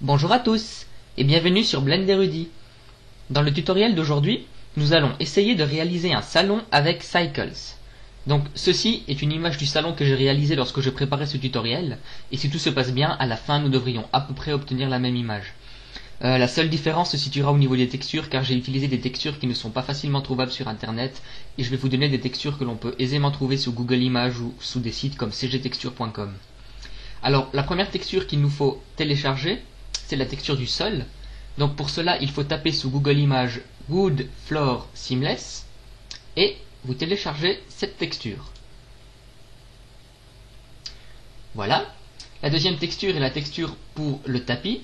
Bonjour à tous et bienvenue sur Blend Érudit. Dans le tutoriel d'aujourd'hui, nous allons essayer de réaliser un salon avec Cycles. Donc ceci est une image du salon que j'ai réalisé lorsque je préparais ce tutoriel, et si tout se passe bien, à la fin nous devrions à peu près obtenir la même image. La seule différence se situera au niveau des textures, car j'ai utilisé des textures qui ne sont pas facilement trouvables sur internet, et je vais vous donner des textures que l'on peut aisément trouver sur Google Images ou sous des sites comme cgtexture.com. Alors la première texture qu'il nous faut télécharger, c'est la texture du sol. Donc pour cela, il faut taper sous Google Images Wood Floor Seamless et vous téléchargez cette texture. Voilà. La deuxième texture est la texture pour le tapis.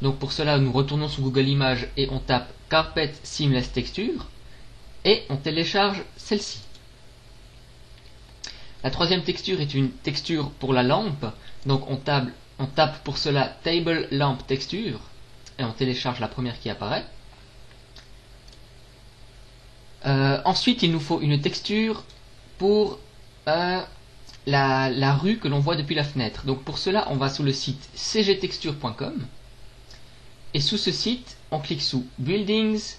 Donc pour cela, nous retournons sous Google Images et on tape Carpet Seamless Texture et on télécharge celle-ci. La troisième texture est une texture pour la lampe. Donc on tape pour cela Table Lamp Texture et on télécharge la première qui apparaît. Ensuite, il nous faut une texture pour la rue que l'on voit depuis la fenêtre. Donc pour cela, on va sur le site cgtexture.com et sous ce site, on clique sous Buildings,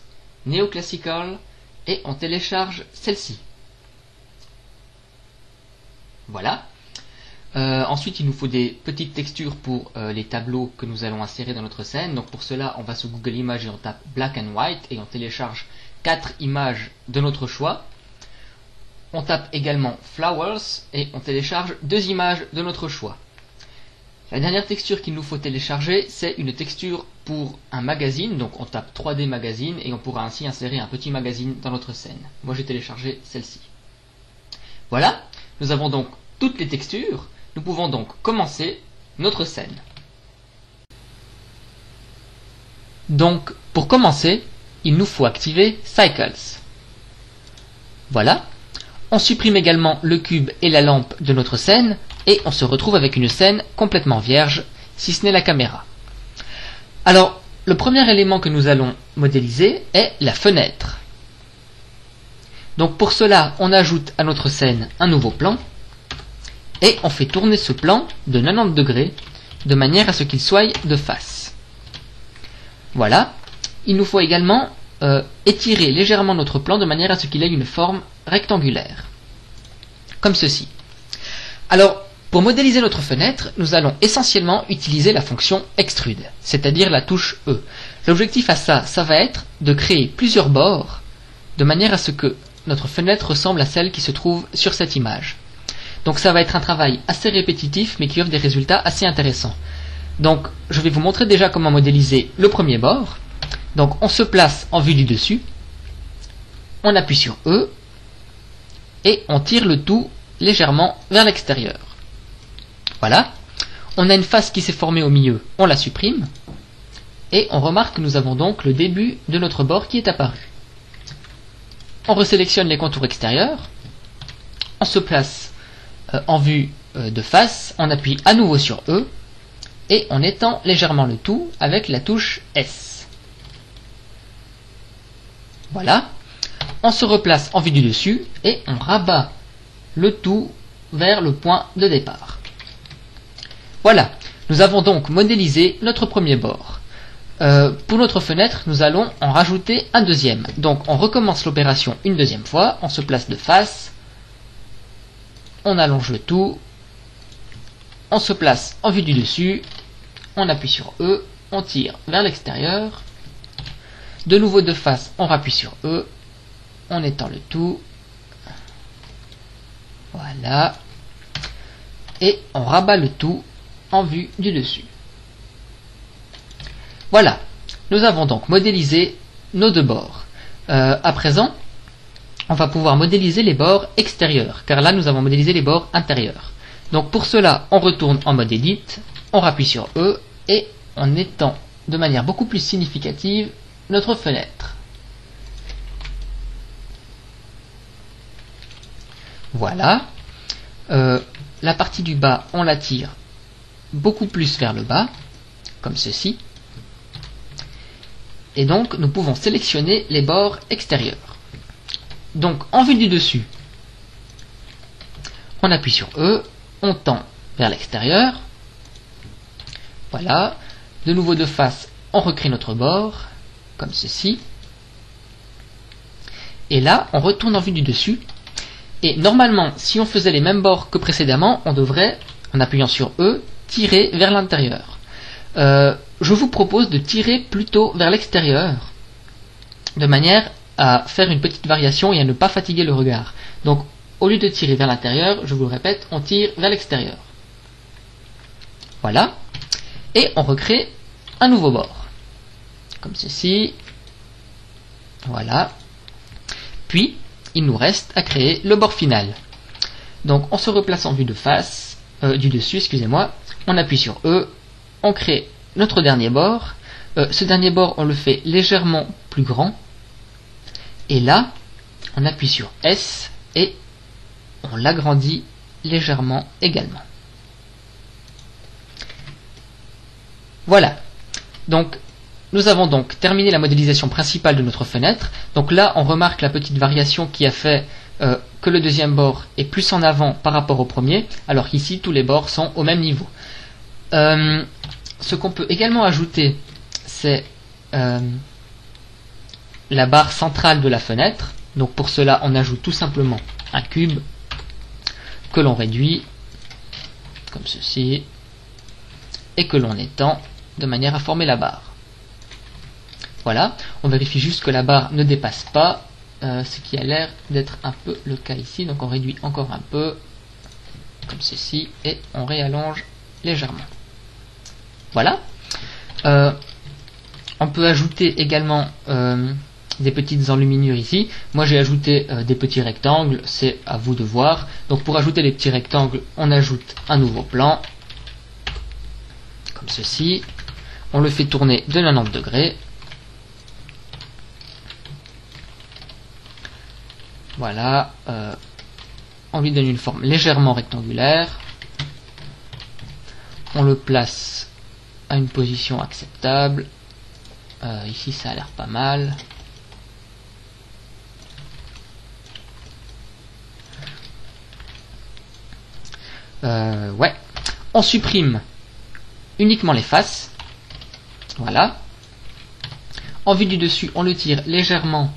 Neoclassical et on télécharge celle-ci. Voilà. Ensuite, il nous faut des petites textures pour les tableaux que nous allons insérer dans notre scène. Donc pour cela, on va sur Google Images et on tape Black and White et on télécharge 4 images de notre choix. On tape également Flowers et on télécharge 2 images de notre choix. La dernière texture qu'il nous faut télécharger, c'est une texture pour un magazine. Donc on tape 3D Magazine et on pourra ainsi insérer un petit magazine dans notre scène. Moi j'ai téléchargé celle-ci. Voilà, nous avons donc toutes les textures. Nous pouvons donc commencer notre scène. Donc, pour commencer, il nous faut activer Cycles. Voilà. On supprime également le cube et la lampe de notre scène et on se retrouve avec une scène complètement vierge, si ce n'est la caméra. Alors, le premier élément que nous allons modéliser est la fenêtre. Donc pour cela, on ajoute à notre scène un nouveau plan. Et on fait tourner ce plan de 90 degrés de manière à ce qu'il soit de face. Voilà. Il nous faut également étirer légèrement notre plan de manière à ce qu'il ait une forme rectangulaire. Comme ceci. Alors, pour modéliser notre fenêtre, nous allons essentiellement utiliser la fonction Extrude, c'est-à-dire la touche E. L'objectif à ça va être de créer plusieurs bords de manière à ce que notre fenêtre ressemble à celle qui se trouve sur cette image. Donc ça va être un travail assez répétitif mais qui offre des résultats assez intéressants. Donc je vais vous montrer déjà comment modéliser le premier bord. Donc on se place en vue du dessus, on appuie sur E et on tire le tout légèrement vers l'extérieur. Voilà, on a une face qui s'est formée au milieu, on la supprime et on remarque que nous avons donc le début de notre bord qui est apparu. On resélectionne les contours extérieurs, on se place en vue de face, on appuie à nouveau sur E et on étend légèrement le tout avec la touche S. Voilà, on se replace en vue du dessus et on rabat le tout vers le point de départ. Voilà, nous avons donc modélisé notre premier bord. Pour notre fenêtre, nous allons en rajouter un deuxième. Donc on recommence l'opération une deuxième fois, on se place de face, on allonge le tout, on se place en vue du dessus, on appuie sur E, on tire vers l'extérieur, de nouveau de face, on rappuie sur E, on étend le tout, voilà, et on rabat le tout en vue du dessus. Voilà, nous avons donc modélisé nos deux bords. À présent, on va pouvoir modéliser les bords extérieurs, car là nous avons modélisé les bords intérieurs. Donc pour cela, on retourne en mode Edit, on rappuie sur E et on étend de manière beaucoup plus significative notre fenêtre. Voilà. La partie du bas, on la tire beaucoup plus vers le bas, comme ceci. Et donc nous pouvons sélectionner les bords extérieurs. Donc en vue du dessus, on appuie sur E, on tend vers l'extérieur. Voilà, de nouveau de face, on recrée notre bord, comme ceci. Et là, on retourne en vue du dessus. Et normalement, si on faisait les mêmes bords que précédemment, on devrait, en appuyant sur E, tirer vers l'intérieur. Je vous propose de tirer plutôt vers l'extérieur, de manière à faire une petite variation et à ne pas fatiguer le regard. Donc, au lieu de tirer vers l'intérieur, je vous le répète, on tire vers l'extérieur. Voilà. Et on recrée un nouveau bord. Comme ceci. Voilà. Puis, il nous reste à créer le bord final. Donc, on se replace en vue de face, du dessus, excusez-moi. On appuie sur E. On crée notre dernier bord. Ce dernier bord, on le fait légèrement plus grand. Et là, on appuie sur S et on l'agrandit légèrement également. Voilà. Donc, nous avons donc terminé la modélisation principale de notre fenêtre. Donc là, on remarque la petite variation qui a fait que le deuxième bord est plus en avant par rapport au premier, alors qu'ici, tous les bords sont au même niveau. Ce qu'on peut également ajouter, c'est la barre centrale de la fenêtre. Donc pour cela, on ajoute tout simplement un cube que l'on réduit, comme ceci, et que l'on étend de manière à former la barre. Voilà, on vérifie juste que la barre ne dépasse pas, ce qui a l'air d'être un peu le cas ici. Donc on réduit encore un peu, comme ceci, et on réallonge légèrement. Voilà. On peut ajouter également des petites enluminures ici. Moi j'ai ajouté des petits rectangles, c'est à vous de voir. Donc pour ajouter les petits rectangles, on ajoute un nouveau plan, comme ceci. On le fait tourner de 90 degrés. Voilà. On lui donne une forme légèrement rectangulaire. On le place à une position acceptable. Ici ça a l'air pas mal. Ouais. On supprime uniquement les faces. Voilà. En vue du dessus, on le tire légèrement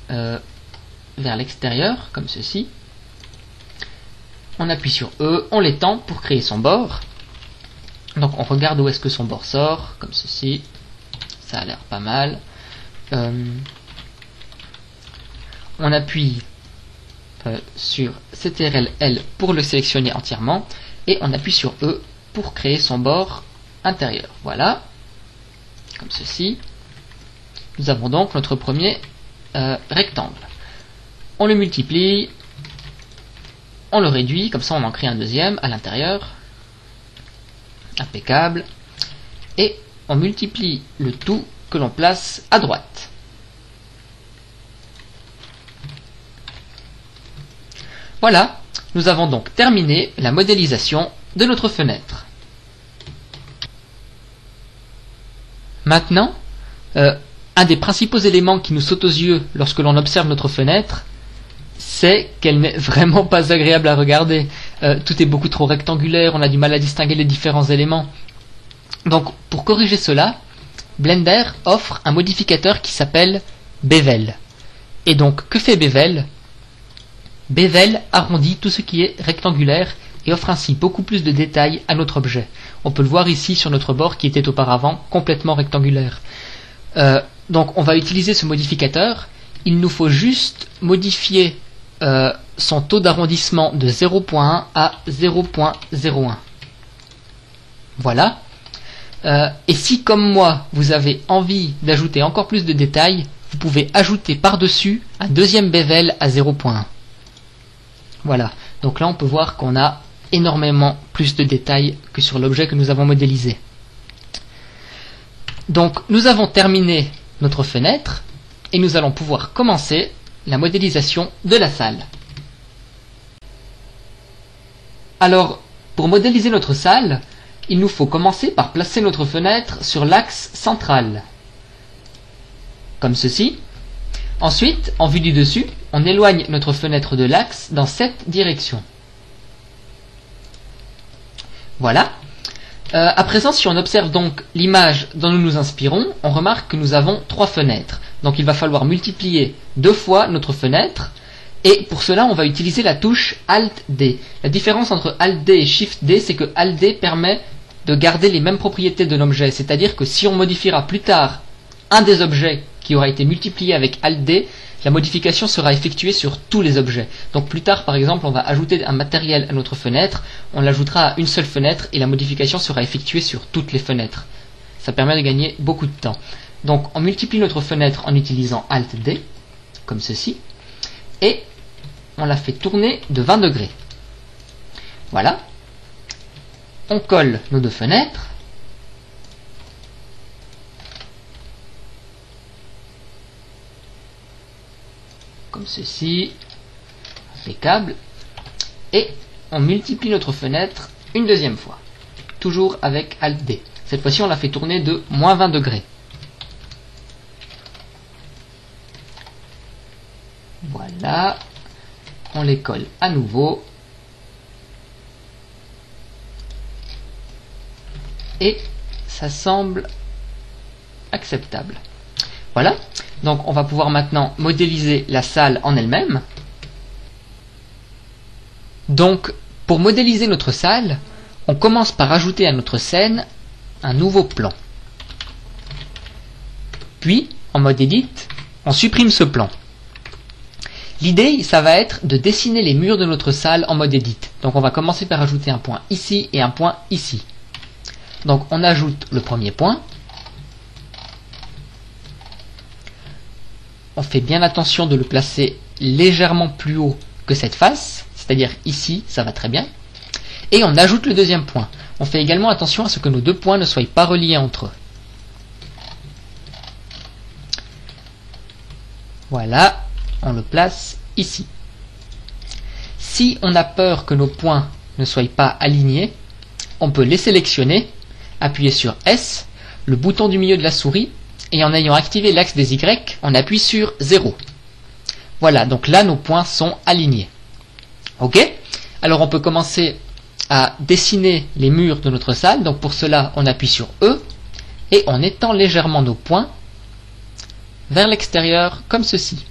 vers l'extérieur, comme ceci. On appuie sur E, on l'étend pour créer son bord. Donc on regarde où est-ce que son bord sort, comme ceci. Ça a l'air pas mal. On appuie sur CTRL L pour le sélectionner entièrement. Et on appuie sur E pour créer son bord intérieur. Voilà. Comme ceci. Nous avons donc notre premier rectangle. On le multiplie. On le réduit. Comme ça on en crée un deuxième à l'intérieur. Impeccable. Et on multiplie le tout que l'on place à droite. Voilà, nous avons donc terminé la modélisation de notre fenêtre. Maintenant, un des principaux éléments qui nous saute aux yeux lorsque l'on observe notre fenêtre, c'est qu'elle n'est vraiment pas agréable à regarder. Tout est beaucoup trop rectangulaire, on a du mal à distinguer les différents éléments. Donc, pour corriger cela, Blender offre un modificateur qui s'appelle Bevel. Et donc, que fait Bevel ? Bevel arrondit tout ce qui est rectangulaire et offre ainsi beaucoup plus de détails à notre objet. On peut le voir ici sur notre bord qui était auparavant complètement rectangulaire. Donc, on va utiliser ce modificateur. Il nous faut juste modifier son taux d'arrondissement de 0.1 à 0.01. Voilà. Et si, comme moi, vous avez envie d'ajouter encore plus de détails, vous pouvez ajouter par-dessus un deuxième bevel à 0.1. Voilà. Donc là, on peut voir qu'on a énormément plus de détails que sur l'objet que nous avons modélisé. Donc, nous avons terminé notre fenêtre et nous allons pouvoir commencer la modélisation de la salle. Alors, pour modéliser notre salle, il nous faut commencer par placer notre fenêtre sur l'axe central, comme ceci. Ensuite, en vue du dessus, on éloigne notre fenêtre de l'axe dans cette direction. Voilà. À présent, si on observe donc l'image dont nous nous inspirons, on remarque que nous avons 3 fenêtres. Donc il va falloir multiplier 2 fois notre fenêtre, et pour cela on va utiliser la touche Alt-D. La différence entre Alt-D et Shift-D, c'est que Alt-D permet de garder les mêmes propriétés de l'objet, c'est-à-dire que si on modifiera plus tard un des objets qui aura été multiplié avec Alt-D, la modification sera effectuée sur tous les objets. Donc plus tard, par exemple, on va ajouter un matériel à notre fenêtre, on l'ajoutera à une seule fenêtre et la modification sera effectuée sur toutes les fenêtres. Ça permet de gagner beaucoup de temps. Donc on multiplie notre fenêtre en utilisant Alt-D, comme ceci, et on la fait tourner de 20 degrés. Voilà. On colle nos 2 fenêtres. Comme ceci, impeccable, et on multiplie notre fenêtre une deuxième fois, toujours avec Alt-D. Cette fois-ci, on la fait tourner de moins 20 degrés. Voilà, on les colle à nouveau, et ça semble acceptable. Voilà, donc on va pouvoir maintenant modéliser la salle en elle-même. Donc pour modéliser notre salle, on commence par ajouter à notre scène un nouveau plan. Puis, en mode Edit, on supprime ce plan. L'idée, ça va être de dessiner les murs de notre salle en mode Edit. Donc on va commencer par ajouter un point ici et un point ici. Donc on ajoute le premier point. On fait bien attention de le placer légèrement plus haut que cette face, c'est-à-dire ici, ça va très bien. Et on ajoute le deuxième point. On fait également attention à ce que nos 2 points ne soient pas reliés entre eux. Voilà, on le place ici. Si on a peur que nos points ne soient pas alignés, on peut les sélectionner, appuyer sur S, le bouton du milieu de la souris, et en ayant activé l'axe des Y, on appuie sur 0. Voilà, donc là nos points sont alignés. Ok? Alors on peut commencer à dessiner les murs de notre salle. Donc pour cela, on appuie sur E, et on étend légèrement nos points vers l'extérieur, comme ceci.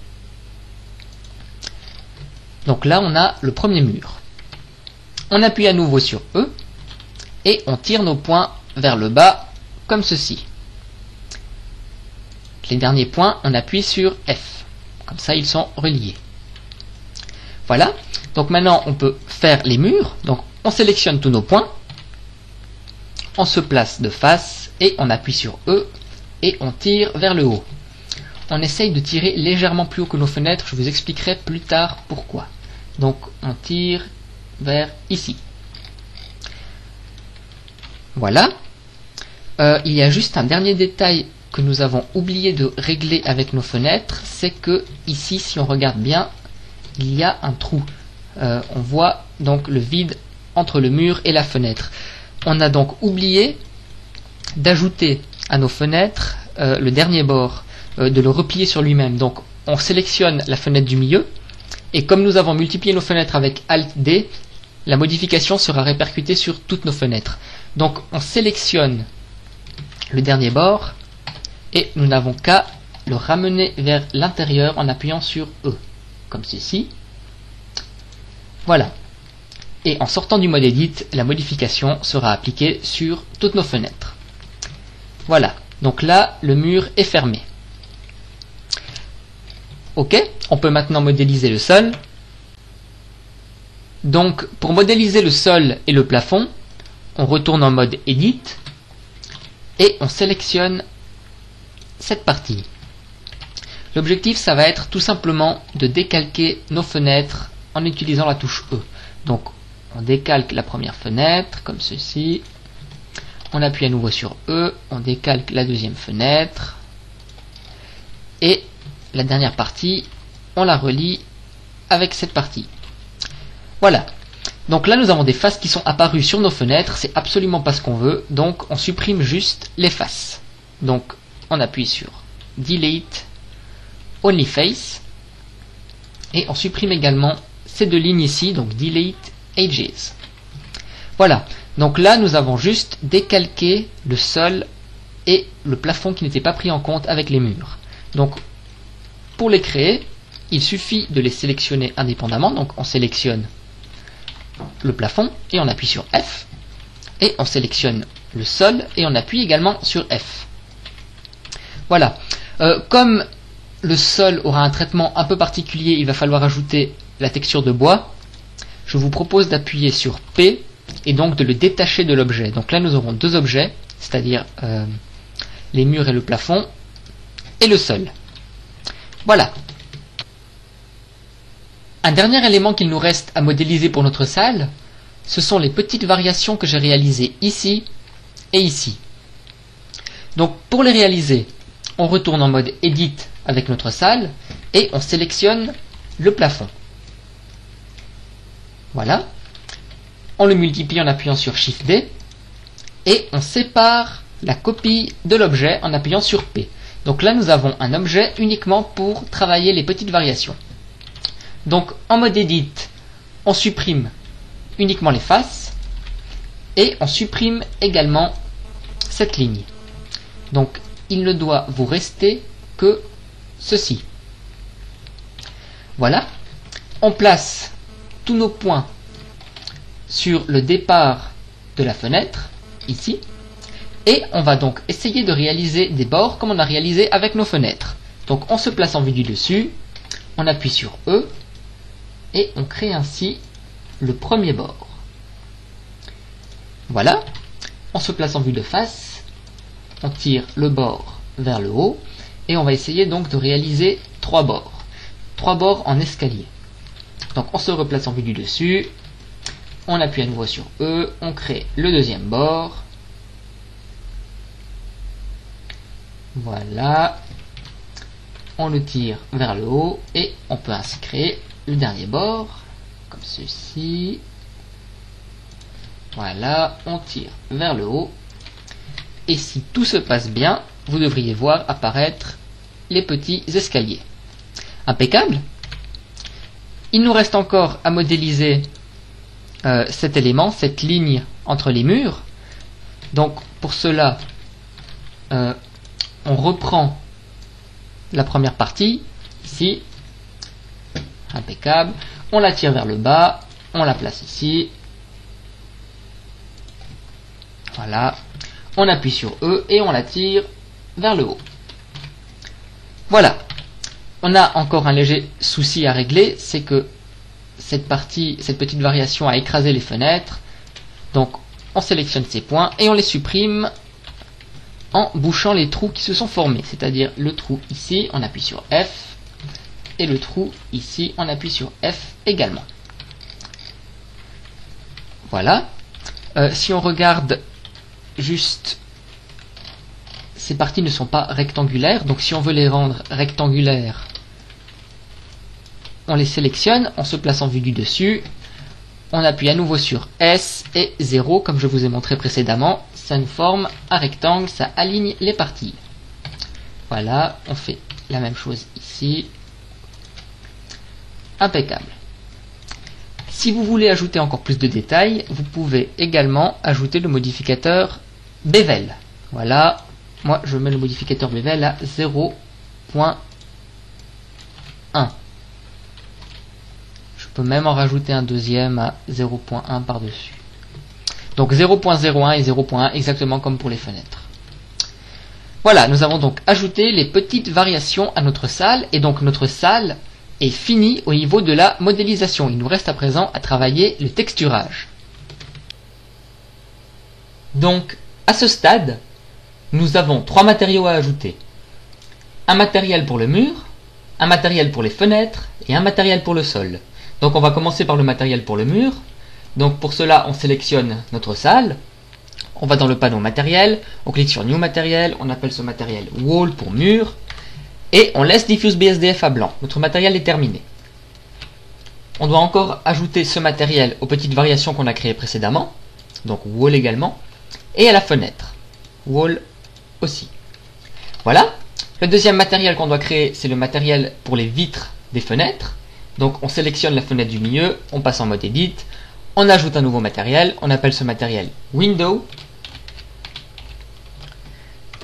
Donc là, on a le premier mur. On appuie à nouveau sur E, et on tire nos points vers le bas, comme ceci. Les derniers points, on appuie sur F. Comme ça, ils sont reliés. Voilà. Donc maintenant, on peut faire les murs. Donc on sélectionne tous nos points. On se place de face et on appuie sur E et on tire vers le haut. On essaye de tirer légèrement plus haut que nos fenêtres. Je vous expliquerai plus tard pourquoi. Donc on tire vers ici. Voilà. Il y a juste un dernier détail que nous avons oublié de régler avec nos fenêtres, c'est que ici, si on regarde bien, il y a un trou. On voit donc le vide entre le mur et la fenêtre. On a donc oublié d'ajouter à nos fenêtres le dernier bord, de le replier sur lui-même. Donc on sélectionne la fenêtre du milieu, et comme nous avons multiplié nos fenêtres avec Alt-D, la modification sera répercutée sur toutes nos fenêtres. Donc on sélectionne le dernier bord, et nous n'avons qu'à le ramener vers l'intérieur en appuyant sur E, comme ceci. Voilà. Et en sortant du mode Edit, la modification sera appliquée sur toutes nos fenêtres. Voilà. Donc là, le mur est fermé. Ok, on peut maintenant modéliser le sol. Donc, pour modéliser le sol et le plafond, on retourne en mode Edit et on sélectionne cette partie. L'objectif, ça va être tout simplement de décalquer nos fenêtres en utilisant la touche E. Donc, on décalque la première fenêtre, comme ceci. On appuie à nouveau sur E, on décalque la deuxième fenêtre. Et la dernière partie, on la relie avec cette partie. Voilà. Donc là, nous avons des faces qui sont apparues sur nos fenêtres. C'est absolument pas ce qu'on veut. Donc, on supprime juste les faces. Donc, on appuie sur Delete, Only Face. Et on supprime également ces 2 lignes ici. Donc, Delete Edges. Voilà, donc là nous avons juste décalqué le sol et le plafond qui n'était pas pris en compte avec les murs. Donc pour les créer, il suffit de les sélectionner indépendamment. Donc on sélectionne le plafond et on appuie sur F, et on sélectionne le sol et on appuie également sur F. Voilà, comme le sol aura un traitement un peu particulier, il va falloir ajouter la texture de bois. Je vous propose d'appuyer sur P et donc de le détacher de l'objet. Donc là nous aurons deux objets, c'est-à-dire les murs et le plafond et le sol. Voilà. Un dernier élément qu'il nous reste à modéliser pour notre salle, ce sont les petites variations que j'ai réalisées ici et ici. Donc pour les réaliser, on retourne en mode Edit avec notre salle et on sélectionne le plafond. Voilà. On le multiplie en appuyant sur Shift D et on sépare la copie de l'objet en appuyant sur P. Donc là nous avons un objet uniquement pour travailler les petites variations. Donc en mode Edit, on supprime uniquement les faces et on supprime également cette ligne. Donc il ne doit vous rester que ceci. Voilà. On place tous nos points sur le départ de la fenêtre, ici, et on va donc essayer de réaliser des bords comme on a réalisé avec nos fenêtres. Donc on se place en vue du dessus, on appuie sur E, et on crée ainsi le premier bord. Voilà, on se place en vue de face, on tire le bord vers le haut, et on va essayer donc de réaliser trois bords en escalier. Donc on se replace en vue du dessus, on appuie à nouveau sur E, on crée le deuxième bord. Voilà, on le tire vers le haut et on peut ainsi créer le dernier bord, comme ceci. Voilà, on tire vers le haut. Et si tout se passe bien, vous devriez voir apparaître les petits escaliers. Impeccable. Il nous reste encore à modéliser cet élément, cette ligne entre les murs. Donc pour cela, on reprend la première partie, ici. Impeccable. On la tire vers le bas, on la place ici. Voilà. On appuie sur E et on la tire vers le haut. Voilà. On a encore un léger souci à régler, c'est que cette petite variation a écrasé les fenêtres. Donc on sélectionne ces points et on les supprime en bouchant les trous qui se sont formés. C'est-à-dire le trou ici, on appuie sur F. Et le trou ici, on appuie sur F également. Voilà. Si on regarde juste, ces parties ne sont pas rectangulaires, donc si on veut les rendre rectangulaires, on les sélectionne, on se place en vue du dessus, on appuie à nouveau sur S et 0, comme je vous ai montré précédemment, ça nous forme un rectangle, ça aligne les parties. Voilà, on fait la même chose ici. Impeccable. Si vous voulez ajouter encore plus de détails, vous pouvez également ajouter le modificateur Bevel. Voilà, moi je mets le modificateur Bevel à 0.1. Je peux même en rajouter un deuxième à 0.1 par-dessus. Donc 0.01 et 0.1 exactement comme pour les fenêtres. Voilà, nous avons donc ajouté les petites variations à notre salle, et donc notre salle est finie au niveau de la modélisation. Il nous reste à présent à travailler le texturage. Donc, à ce stade, nous avons trois matériaux à ajouter. Un matériel pour le mur, un matériel pour les fenêtres et un matériel pour le sol. Donc on va commencer par le matériel pour le mur. Donc pour cela, on sélectionne notre salle. On va dans le panneau matériel, on clique sur New Matériel, on appelle ce matériel Wall pour mur. Et on laisse Diffuse BSDF à blanc. Notre matériel est terminé. On doit encore ajouter ce matériel aux petites variations qu'on a créées précédemment. Donc Wall également. Et à la fenêtre. Wall aussi. Voilà. Le deuxième matériel qu'on doit créer, c'est le matériel pour les vitres des fenêtres. Donc on sélectionne la fenêtre du milieu, on passe en mode Edit, On ajoute un nouveau matériel, on appelle ce matériel Window.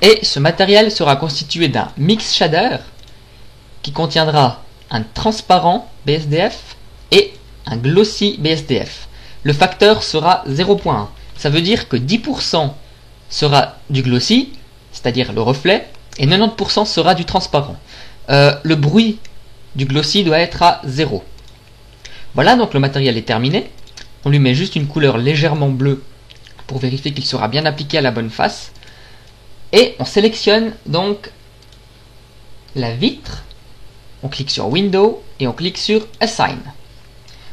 Et ce matériel sera constitué d'un mix shader qui contiendra un transparent BSDF et un glossy BSDF. Le facteur sera 0.1. Ça veut dire que 10% sera du glossy, c'est-à-dire le reflet, et 90% sera du transparent. Le bruit du glossy doit être à 0. Voilà, donc le matériel est terminé. On lui met juste une couleur légèrement bleue pour vérifier qu'il sera bien appliqué à la bonne face. Et on sélectionne donc la vitre. On clique sur Window et on clique sur Assign.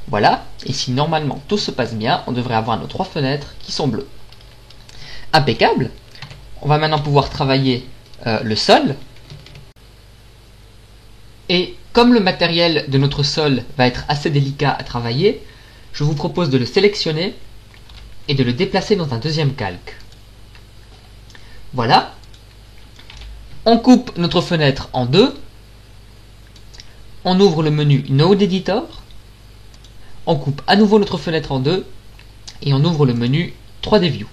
Voilà, et si normalement tout se passe bien, on devrait avoir nos 3 fenêtres qui sont bleues. Impeccable. On va maintenant pouvoir travailler le sol. Et comme le matériel de notre sol va être assez délicat à travailler, je vous propose de le sélectionner et de le déplacer dans un deuxième calque. Voilà. On coupe notre fenêtre en deux. On ouvre le menu Node Editor. On coupe à nouveau notre fenêtre en deux et on ouvre le menu 3D View.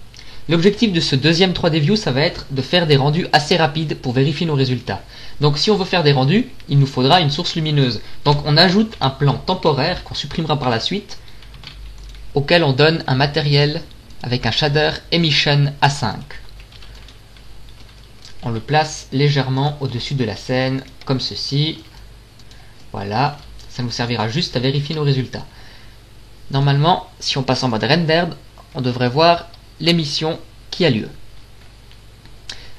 L'objectif de ce deuxième 3D View, ça va être de faire des rendus assez rapides pour vérifier nos résultats. Donc si on veut faire des rendus, il nous faudra une source lumineuse. Donc on ajoute un plan temporaire qu'on supprimera par la suite, auquel on donne un matériel avec un shader Emission A5. On le place légèrement au-dessus de la scène, comme ceci. Voilà, ça nous servira juste à vérifier nos résultats. Normalement, si on passe en mode rendered, on devrait voir l'émission qui a lieu.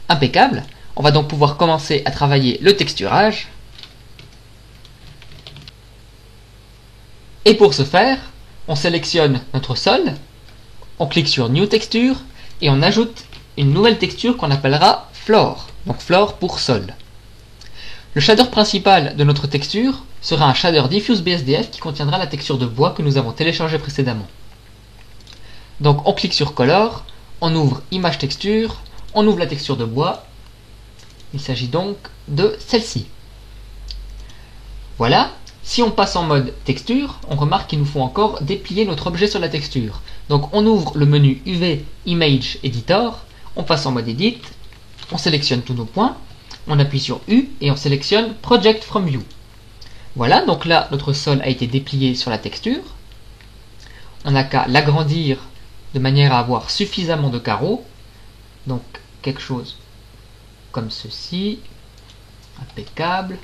Impeccable. On va donc pouvoir commencer à travailler le texturage. Et pour ce faire, on sélectionne notre sol, on clique sur New Texture et on ajoute une nouvelle texture qu'on appellera Floor. Donc Floor pour sol. Le shader principal de notre texture sera un shader Diffuse BSDF qui contiendra la texture de bois que nous avons téléchargée précédemment. Donc on clique sur Color, on ouvre Image Texture, on ouvre la texture de bois. Il s'agit donc de celle-ci. Voilà. Si on passe en mode texture, on remarque qu'il nous faut encore déplier notre objet sur la texture. Donc on ouvre le menu UV Image Editor, on passe en mode Edit, on sélectionne tous nos points, on appuie sur U et on sélectionne Project from View. Voilà, donc là notre sol a été déplié sur la texture. On n'a qu'à l'agrandir de manière à avoir suffisamment de carreaux. Donc quelque chose comme ceci. Impeccable.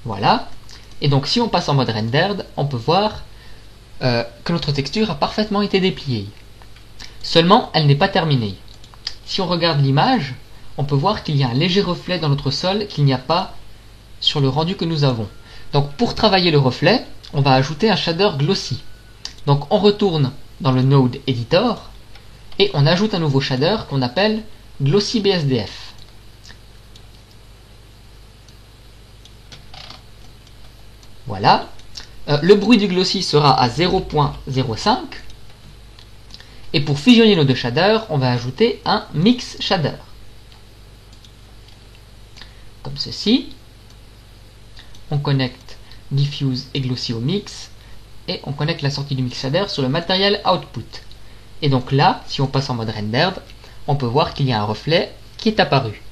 Voilà. Et donc si on passe en mode rendered, on peut voir que notre texture a parfaitement été dépliée. Seulement, elle n'est pas terminée. Si on regarde l'image, on peut voir qu'il y a un léger reflet dans notre sol qu'il n'y a pas sur le rendu que nous avons. Donc pour travailler le reflet, on va ajouter un shader glossy. Donc on retourne dans le Node Editor et on ajoute un nouveau shader qu'on appelle Glossy BSDF. Voilà. Le bruit du glossy sera à 0.05. Et pour fusionner nos deux shaders, on va ajouter un mix shader. Comme ceci. On connecte diffuse et glossy au mix. Et on connecte la sortie du mix shader sur le matériel output. Et donc là, si on passe en mode rendered, on peut voir qu'il y a un reflet qui est apparu.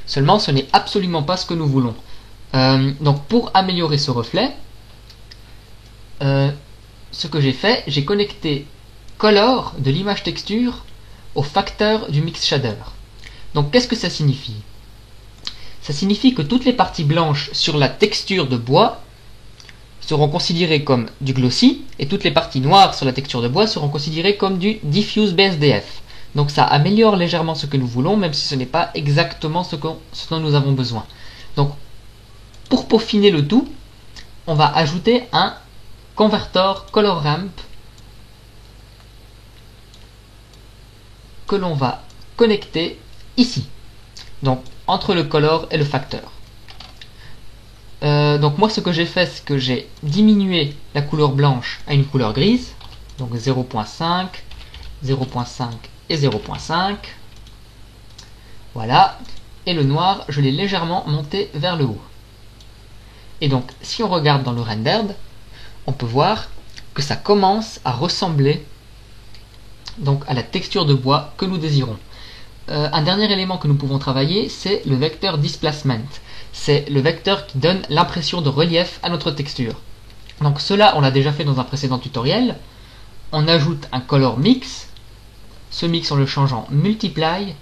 Seulement, ce n'est absolument pas ce que nous voulons. Donc pour améliorer ce reflet, ce que j'ai fait, j'ai connecté Color de l'image texture au facteur du mix shader. Donc qu'est-ce que ça signifie? Ça signifie que toutes les parties blanches sur la texture de bois seront considérées comme du glossy et toutes les parties noires sur la texture de bois seront considérées comme du diffuse BSDF. Donc ça améliore légèrement ce que nous voulons, même si ce n'est pas exactement ce dont nous avons besoin. Donc pour peaufiner le tout, on va ajouter un convertor color ramp que l'on va connecter ici, donc entre le color et le facteur. Donc moi ce que j'ai fait, c'est que j'ai diminué la couleur blanche à une couleur grise, donc 0.5, 0.5 et 0.5. Voilà, et le noir je l'ai légèrement monté vers le haut. Et donc si on regarde dans le rendered, on peut voir que ça commence à ressembler donc à la texture de bois que nous désirons. Un dernier élément que nous pouvons travailler, c'est le vecteur displacement. C'est le vecteur qui donne l'impression de relief à notre texture. Donc cela, on l'a déjà fait dans un précédent tutoriel. On ajoute un color mix. Ce mix, on le change en multiply.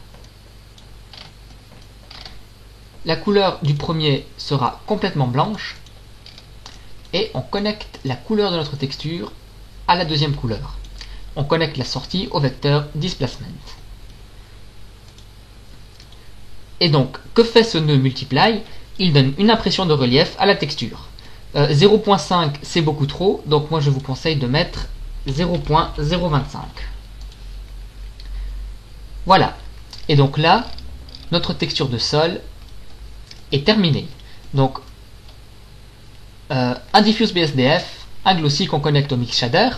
La couleur du premier sera complètement blanche. Et on connecte la couleur de notre texture à la deuxième couleur. On connecte la sortie au vecteur displacement. Et donc, que fait ce nœud multiply? Il donne une impression de relief à la texture. 0.5 c'est beaucoup trop, donc moi je vous conseille de mettre 0.025. Voilà. Et donc là, notre texture de sol est terminée. Donc, un diffuse BSDF, un glossy qu'on connecte au mix shader,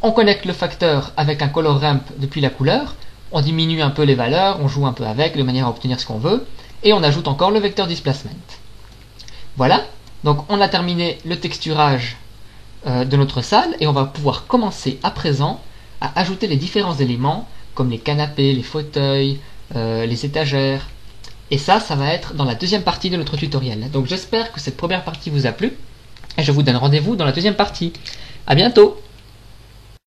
on connecte le facteur avec un color ramp depuis la couleur, on diminue un peu les valeurs, on joue un peu avec de manière à obtenir ce qu'on veut, et on ajoute encore le vecteur displacement. Voilà, donc on a terminé le texturage de notre salle, et on va pouvoir commencer à présent à ajouter les différents éléments, comme les canapés, les fauteuils, les étagères, et ça va être dans la deuxième partie de notre tutoriel. Donc j'espère que cette première partie vous a plu, et je vous donne rendez-vous dans la deuxième partie. À bientôt!